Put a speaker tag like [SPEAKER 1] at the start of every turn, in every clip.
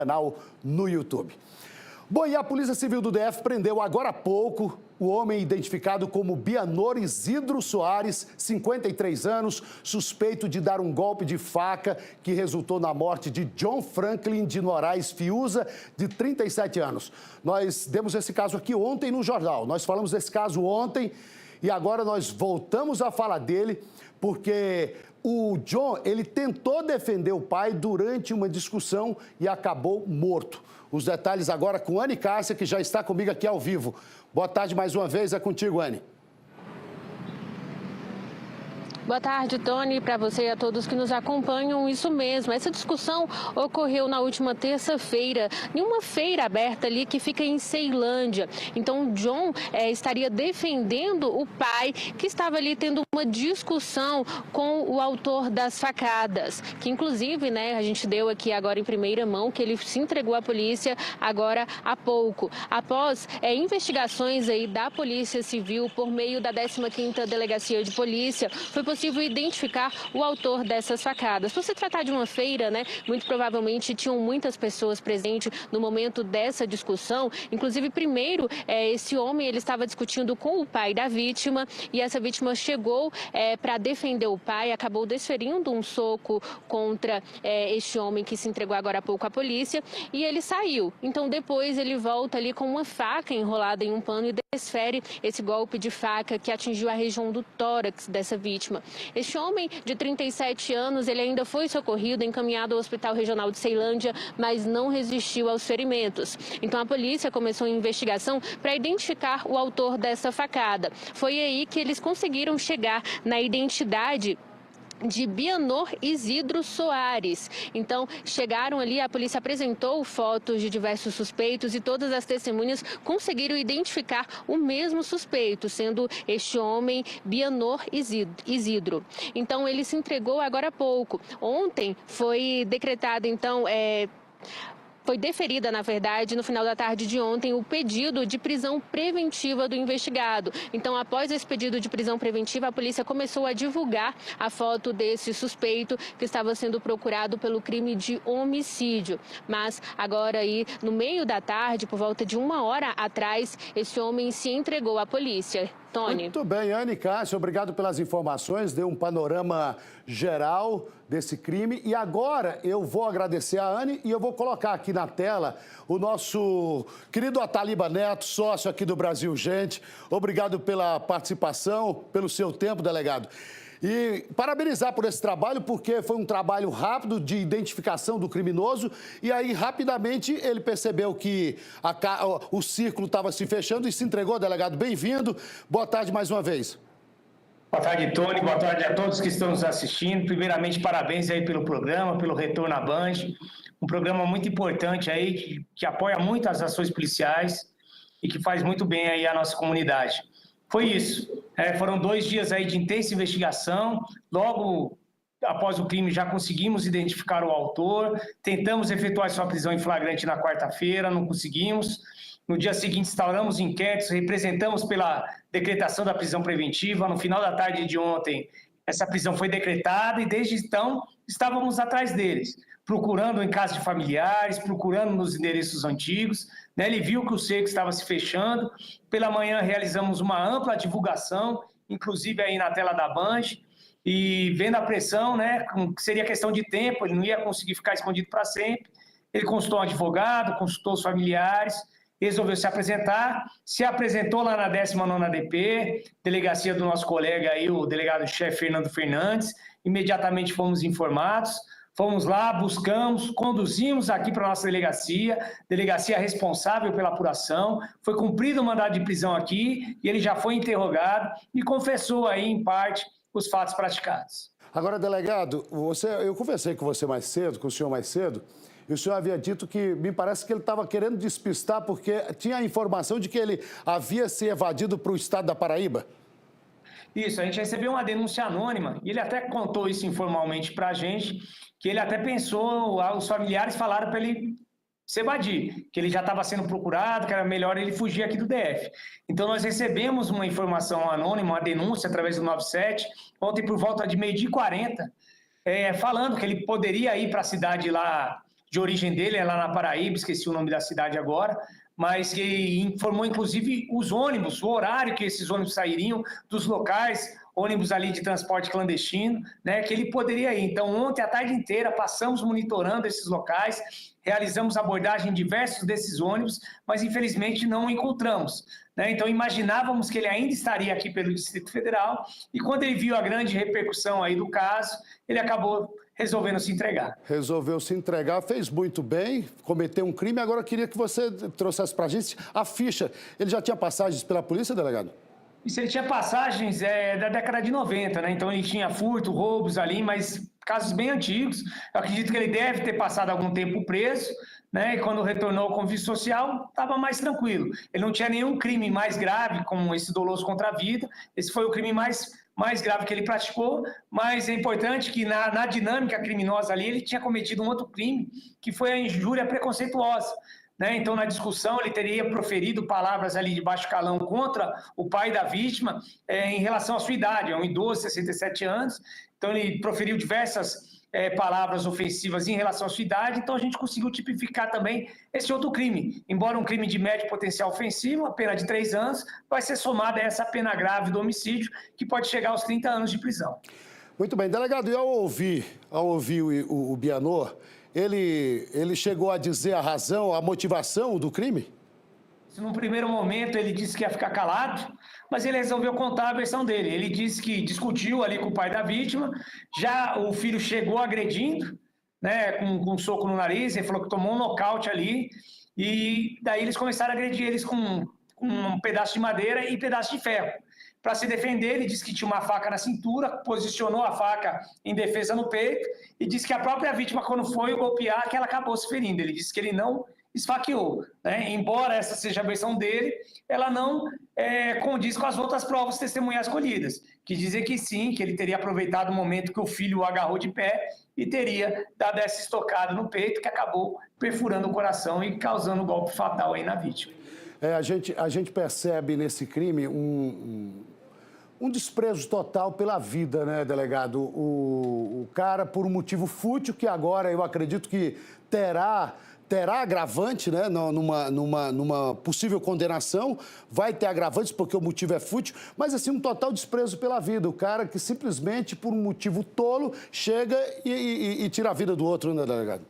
[SPEAKER 1] canal no YouTube. Bom, e a Polícia Civil do DF prendeu agora há pouco o homem identificado como Bianor Isidro Soares, 53 anos, suspeito de dar um golpe de faca que resultou na morte de John Franklin de Noraes Fiuza, de 37 anos. Nós demos esse caso aqui ontem no jornal. Nós falamos desse caso ontem e agora nós voltamos a falar dele porque o John, ele tentou defender o pai durante uma discussão e acabou morto. Os detalhes agora com Anne Cássia, que já está comigo aqui ao vivo. Boa tarde mais uma vez, é contigo, Anne.
[SPEAKER 2] Boa tarde, Tony, para você e a todos que nos acompanham. Isso mesmo, essa discussão ocorreu na última terça-feira, em uma feira aberta ali que fica em Ceilândia. Então, John estaria defendendo o pai, que estava ali tendo uma discussão com o autor das facadas, que inclusive, a gente deu aqui agora em primeira mão, que ele se entregou à polícia agora há pouco. Após investigações aí da Polícia Civil por meio da 15ª Delegacia de Polícia, foi possível identificar o autor dessas facadas. Por se tratar de uma feira, muito provavelmente tinham muitas pessoas presentes no momento dessa discussão. Inclusive, primeiro, esse homem ele estava discutindo com o pai da vítima e essa vítima chegou para defender o pai, acabou desferindo um soco contra este homem que se entregou agora há pouco à polícia e ele saiu. Então, depois ele volta ali com uma faca enrolada em um pano e desfere esse golpe de faca que atingiu a região do tórax dessa vítima. Este homem de 37 anos, ele ainda foi socorrido, encaminhado ao Hospital Regional de Ceilândia, mas não resistiu aos ferimentos. Então a polícia começou a investigação para identificar o autor dessa facada. Foi aí que eles conseguiram chegar na identidade de Bianor Isidro Soares. Então, chegaram ali, a polícia apresentou fotos de diversos suspeitos e todas as testemunhas conseguiram identificar o mesmo suspeito, sendo este homem Bianor Isidro. Então, ele se entregou agora há pouco. Ontem foi decretado, então, foi deferida, na verdade, no final da tarde de ontem, o pedido de prisão preventiva do investigado. Então, após esse pedido de prisão preventiva, a polícia começou a divulgar a foto desse suspeito que estava sendo procurado pelo crime de homicídio. Mas agora aí, no meio da tarde, por volta de 1 hora atrás, esse homem se entregou à polícia. Tony.
[SPEAKER 1] Muito bem, Anne Cássia, obrigado pelas informações, deu um panorama geral desse crime. E agora eu vou agradecer a Anne e eu vou colocar aqui na tela o nosso querido Ataliba Neto, sócio aqui do Brasil Gente. Obrigado pela participação, pelo seu tempo, delegado. E parabenizar por esse trabalho, porque foi um trabalho rápido de identificação do criminoso e aí rapidamente ele percebeu que o círculo estava se fechando e se entregou, delegado. Bem-vindo. Boa tarde mais uma vez.
[SPEAKER 3] Boa tarde, Tony. Boa tarde a todos que estão nos assistindo. Primeiramente, parabéns aí pelo programa, pelo retorno à Band. Um programa muito importante aí, que apoia muito as ações policiais e que faz muito bem aí à nossa comunidade. Foi isso. Foram 2 dias aí de intensa investigação. Logo após o crime já conseguimos identificar o autor. Tentamos efetuar sua prisão em flagrante na quarta-feira, não conseguimos. No dia seguinte instauramos inquéritos, representamos pela decretação da prisão preventiva. No final da tarde de ontem, essa prisão foi decretada e desde então estávamos atrás deles, procurando em casa de familiares, procurando nos endereços antigos. Ele viu que o cerco estava se fechando. Pela manhã realizamos uma ampla divulgação, inclusive aí na tela da Band, e vendo a pressão, que seria questão de tempo, ele não ia conseguir ficar escondido para sempre. Ele consultou um advogado, consultou os familiares, resolveu se apresentar, se apresentou lá na 19ª DP, delegacia do nosso colega aí, o delegado-chefe Fernando Fernandes. Imediatamente fomos informados. Fomos lá, buscamos, conduzimos aqui para a nossa delegacia responsável pela apuração. Foi cumprido o mandado de prisão aqui e ele já foi interrogado e confessou aí, em parte, os fatos praticados.
[SPEAKER 1] Agora, delegado, eu conversei com você mais cedo, com o senhor mais cedo, e o senhor havia dito que, me parece que ele estava querendo despistar porque tinha a informação de que ele havia se evadido para o estado da Paraíba.
[SPEAKER 3] Isso, a gente recebeu uma denúncia anônima e ele até contou isso informalmente para a gente, que ele até pensou, os familiares falaram para ele se evadir, que ele já estava sendo procurado, que era melhor ele fugir aqui do DF. Então nós recebemos uma informação anônima, uma denúncia através do 97, ontem por volta de 12h40, falando que ele poderia ir para a cidade lá de origem dele, é lá na Paraíba, esqueci o nome da cidade agora, mas que informou, inclusive, os ônibus, o horário que esses ônibus sairiam dos locais, ônibus ali de transporte clandestino, né, que ele poderia ir. Então, ontem, a tarde inteira, passamos monitorando esses locais, realizamos abordagem em diversos desses ônibus, mas, infelizmente, não o encontramos, né? Então, imaginávamos que ele ainda estaria aqui pelo Distrito Federal, e quando ele viu a grande repercussão aí do caso, ele acabou resolvendo se entregar.
[SPEAKER 1] Resolveu se entregar, fez muito bem, cometeu um crime. Agora, eu queria que você trouxesse para a gente a ficha. Ele já tinha passagens pela polícia, delegado?
[SPEAKER 3] Isso, ele tinha passagens da década de 90, né? Então ele tinha furto, roubos ali, mas casos bem antigos. Eu acredito que ele deve ter passado algum tempo preso, né? E quando retornou ao convívio social, estava mais tranquilo. Ele não tinha nenhum crime mais grave, como esse doloso contra a vida. Esse foi o crime mais grave que ele praticou, mas é importante que na dinâmica criminosa ali, ele tinha cometido um outro crime, que foi a injúria preconceituosa. Então, na discussão, ele teria proferido palavras ali de baixo calão contra o pai da vítima em relação à sua idade, é um idoso, 67 anos. Então, ele proferiu diversas palavras ofensivas em relação à sua idade. Então, a gente conseguiu tipificar também esse outro crime. Embora um crime de médio potencial ofensivo, a pena de 3 anos, vai ser somada a essa pena grave do homicídio, que pode chegar aos 30 anos de prisão.
[SPEAKER 1] Muito bem. Delegado, e ao ouvir o Bianor, ele chegou a dizer a razão, a motivação do crime?
[SPEAKER 3] Num primeiro momento, ele disse que ia ficar calado, mas ele resolveu contar a versão dele. Ele disse que discutiu ali com o pai da vítima, já o filho chegou agredindo, né, com um soco no nariz, ele falou que tomou um nocaute ali, e daí eles começaram a agredir eles com um pedaço de madeira e pedaço de ferro. Para se defender, ele disse que tinha uma faca na cintura, posicionou a faca em defesa no peito e disse que a própria vítima, quando foi golpear, que ela acabou se ferindo. Ele disse que ele não esfaqueou, né? Embora essa seja a versão dele, ela não condiz com as outras provas testemunhais colhidas, que dizem que sim, que ele teria aproveitado o momento que o filho o agarrou de pé e teria dado essa estocada no peito, que acabou perfurando o coração e causando um golpe fatal aí na vítima.
[SPEAKER 1] A gente percebe nesse crime um desprezo total pela vida, né, delegado? O cara, por um motivo fútil, que agora eu acredito que terá agravante, né, numa possível condenação, vai ter agravantes porque o motivo é fútil, mas assim, um total desprezo pela vida. O cara que simplesmente, por um motivo tolo, chega e tira a vida do outro, né, delegado?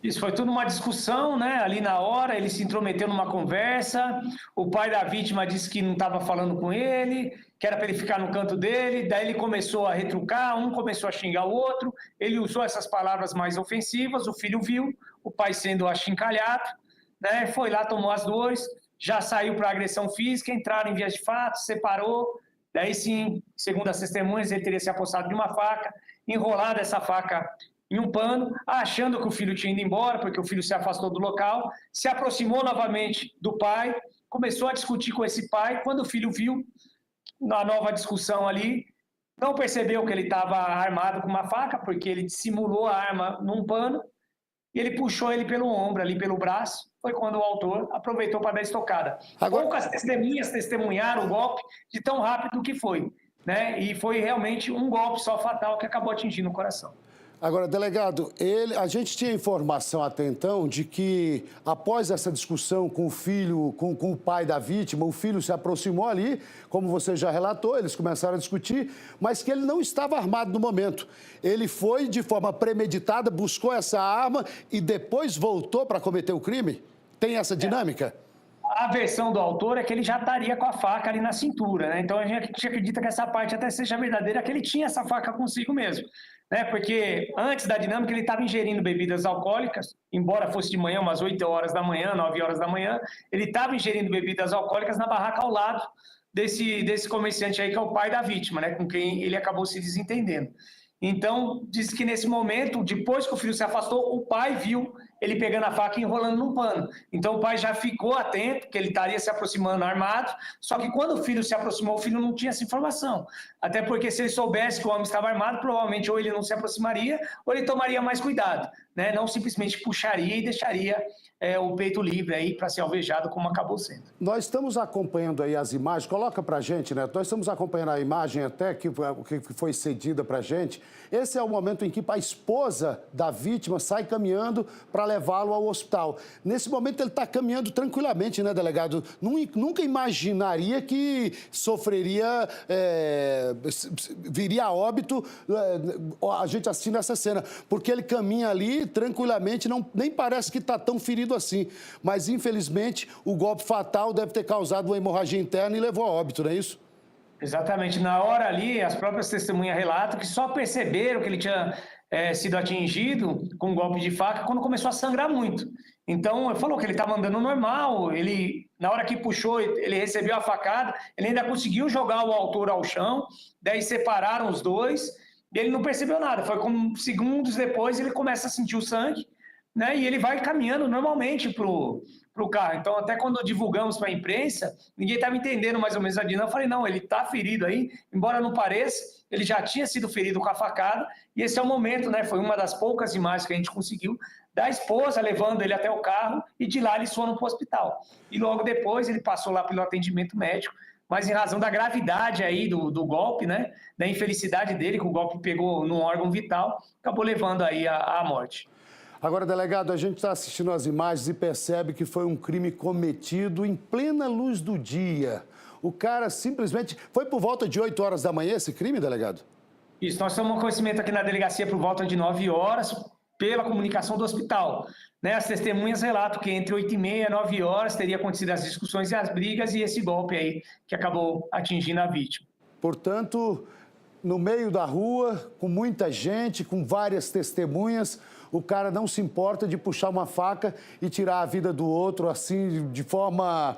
[SPEAKER 3] Isso foi tudo uma discussão, né? Ali na hora, ele se intrometeu numa conversa, o pai da vítima disse que não estava falando com ele, que era para ele ficar no canto dele, daí ele começou a retrucar, um começou a xingar o outro, ele usou essas palavras mais ofensivas, o filho viu, o pai sendo achincalhado, né? Foi lá, tomou as dores, já saiu para agressão física, entraram em vias de fato, separou, daí sim, segundo as testemunhas, ele teria se apossado de uma faca, enrolado essa faca em um pano, achando que o filho tinha ido embora, porque o filho se afastou do local, se aproximou novamente do pai, começou a discutir com esse pai. Quando o filho viu na nova discussão ali, não percebeu que ele estava armado com uma faca, porque ele dissimulou a arma num pano, e ele puxou ele pelo ombro, ali pelo braço. Foi quando o autor aproveitou para dar estocada. Poucas testemunhas testemunharam o golpe de tão rápido que foi, né? E foi realmente um golpe só fatal que acabou atingindo o coração.
[SPEAKER 1] Agora, delegado, a gente tinha informação até então de que, após essa discussão com o filho, com o pai da vítima, o filho se aproximou ali, como você já relatou, eles começaram a discutir, mas que ele não estava armado no momento. Ele foi de forma premeditada, buscou essa arma e depois voltou para cometer o crime? Tem essa dinâmica?
[SPEAKER 3] A versão do autor é que ele já estaria com a faca ali na cintura, né? Então a gente acredita que essa parte até seja verdadeira, que ele tinha essa faca consigo mesmo, né? Porque antes da dinâmica ele estava ingerindo bebidas alcoólicas, embora fosse de manhã, umas 8 horas da manhã, 9 horas da manhã, ele estava ingerindo bebidas alcoólicas na barraca ao lado desse comerciante aí, que é o pai da vítima, né? Com quem ele acabou se desentendendo. Então, diz que nesse momento, depois que o filho se afastou, o pai viu ele pegando a faca e enrolando num pano. Então, o pai já ficou atento, que ele estaria se aproximando armado, só que quando o filho se aproximou, o filho não tinha essa informação. Até porque se ele soubesse que o homem estava armado, provavelmente ou ele não se aproximaria, ou ele tomaria mais cuidado, né? Não simplesmente puxaria e deixaria o peito livre aí para ser alvejado, como acabou sendo.
[SPEAKER 1] Nós estamos acompanhando aí as imagens, coloca para a gente, né? Nós estamos acompanhando a imagem até que foi cedida para a gente. Esse é o momento em que a esposa da vítima sai caminhando para levá-lo ao hospital. Nesse momento ele está caminhando tranquilamente, né, delegado? Nunca imaginaria que sofreria, viria a óbito a gente assistindo essa cena, porque ele caminha ali tranquilamente, nem parece que está tão ferido assim. Mas, infelizmente, o golpe fatal deve ter causado uma hemorragia interna e levou a óbito, não é isso?
[SPEAKER 3] Exatamente. Na hora ali, as próprias testemunhas relatam que só perceberam que ele tinha sido atingido com um golpe de faca quando começou a sangrar muito. Então, ele falou que ele estava andando normal, na hora que puxou, ele recebeu a facada, ele ainda conseguiu jogar o autor ao chão, daí separaram os dois, e ele não percebeu nada. Foi como segundos depois ele começa a sentir o sangue, né? E ele vai caminhando normalmente para o carro. Então, até quando divulgamos para a imprensa, ninguém estava entendendo mais ou menos a dinâmica. Eu falei, não, ele está ferido aí, embora não pareça, ele já tinha sido ferido com a facada, e esse é o momento, né? Foi uma das poucas imagens que a gente conseguiu, da esposa levando ele até o carro, e de lá eles foram para o hospital. E logo depois ele passou lá pelo atendimento médico, mas em razão da gravidade aí do golpe, né? Da infelicidade dele, que o golpe pegou num órgão vital, acabou levando aí à morte.
[SPEAKER 1] Agora, delegado, a gente está assistindo as imagens e percebe que foi um crime cometido em plena luz do dia. O cara simplesmente... Foi por volta de 8 horas da manhã esse crime, delegado?
[SPEAKER 3] Isso, nós tomamos conhecimento aqui na delegacia por volta de 9 horas, pela comunicação do hospital. Né? As testemunhas relatam que entre 8h30 e 9 horas teria acontecido as discussões e as brigas e esse golpe aí que acabou atingindo a vítima.
[SPEAKER 1] Portanto, no meio da rua, com muita gente, com várias testemunhas, o cara não se importa de puxar uma faca e tirar a vida do outro, assim, de forma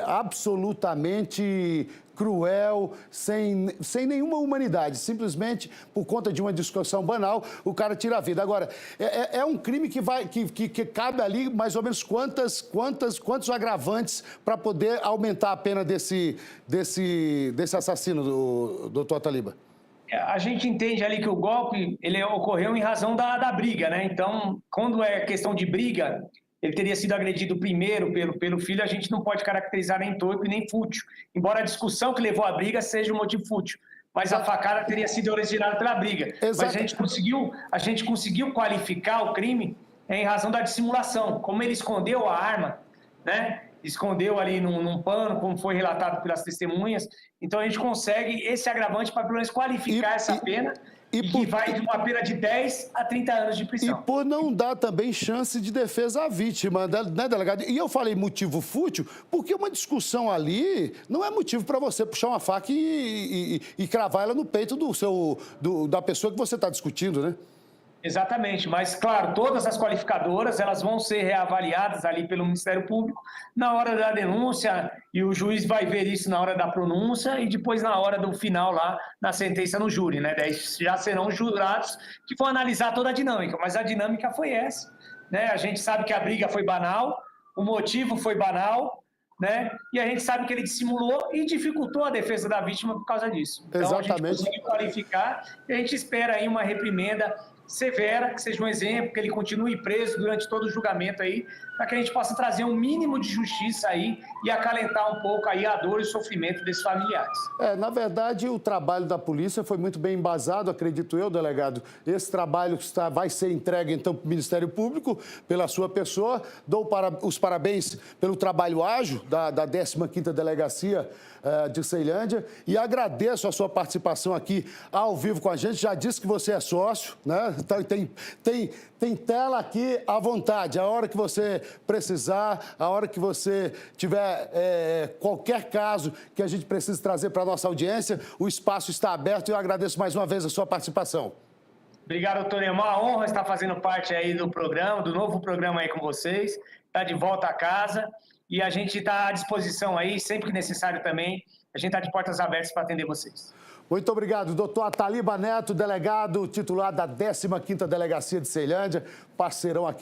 [SPEAKER 1] absolutamente cruel, sem nenhuma humanidade. Simplesmente, por conta de uma discussão banal, o cara tira a vida. Agora, é um crime que cabe ali mais ou menos quantos agravantes para poder aumentar a pena desse assassino, doutor Taliba?
[SPEAKER 3] A gente entende ali que o golpe ele ocorreu em razão da briga, né? Então, quando é questão de briga, ele teria sido agredido primeiro pelo filho, a gente não pode caracterizar nem torpe nem fútil, embora a discussão que levou à briga seja um motivo fútil. Mas a facada teria sido originada pela briga. Exato. Mas a gente conseguiu qualificar o crime em razão da dissimulação. Como ele escondeu a arma, né? Escondeu ali num pano, como foi relatado pelas testemunhas. Então, a gente consegue esse agravante para, pelo menos, qualificar essa pena que vai de uma pena de 10 a 30 anos de prisão.
[SPEAKER 1] E por não dar também chance de defesa à vítima, né, delegado? E eu falei motivo fútil, porque uma discussão ali não é motivo para você puxar uma faca e cravar ela no peito da pessoa que você está discutindo, né?
[SPEAKER 3] Exatamente, mas claro, todas as qualificadoras elas vão ser reavaliadas ali pelo Ministério Público na hora da denúncia e o juiz vai ver isso na hora da pronúncia e depois na hora do final lá na sentença no júri, né? Daí já serão jurados que vão analisar toda a dinâmica, mas a dinâmica foi essa, né? A gente sabe que a briga foi banal, o motivo foi banal, né? E a gente sabe que ele dissimulou e dificultou a defesa da vítima por causa disso. Então
[SPEAKER 1] Exatamente.
[SPEAKER 3] A gente conseguiu qualificar e a gente espera aí uma reprimenda severa, que seja um exemplo, que ele continue preso durante todo o julgamento aí, para que a gente possa trazer um mínimo de justiça aí e acalentar um pouco aí a dor e o sofrimento desses familiares.
[SPEAKER 1] Na verdade, o trabalho da polícia foi muito bem embasado, acredito eu, delegado. Esse trabalho vai ser entregue, então, para o Ministério Público, pela sua pessoa. Dou os parabéns pelo trabalho ágil da 15ª Delegacia de Ceilândia e agradeço a sua participação aqui ao vivo com a gente. Já disse que você é sócio, né? Tem tela aqui à vontade. A hora que você precisar, a hora que você tiver qualquer caso que a gente precise trazer para a nossa audiência, o espaço está aberto e eu agradeço mais uma vez a sua participação.
[SPEAKER 3] Obrigado, doutor. É uma honra estar fazendo parte aí do programa, do novo programa aí com vocês. Está de volta a casa. E a gente está à disposição aí, sempre que necessário também. A gente está de portas abertas para atender vocês.
[SPEAKER 1] Muito obrigado, doutor Taliba Neto, delegado titular da 15ª Delegacia de Ceilândia, parceirão aqui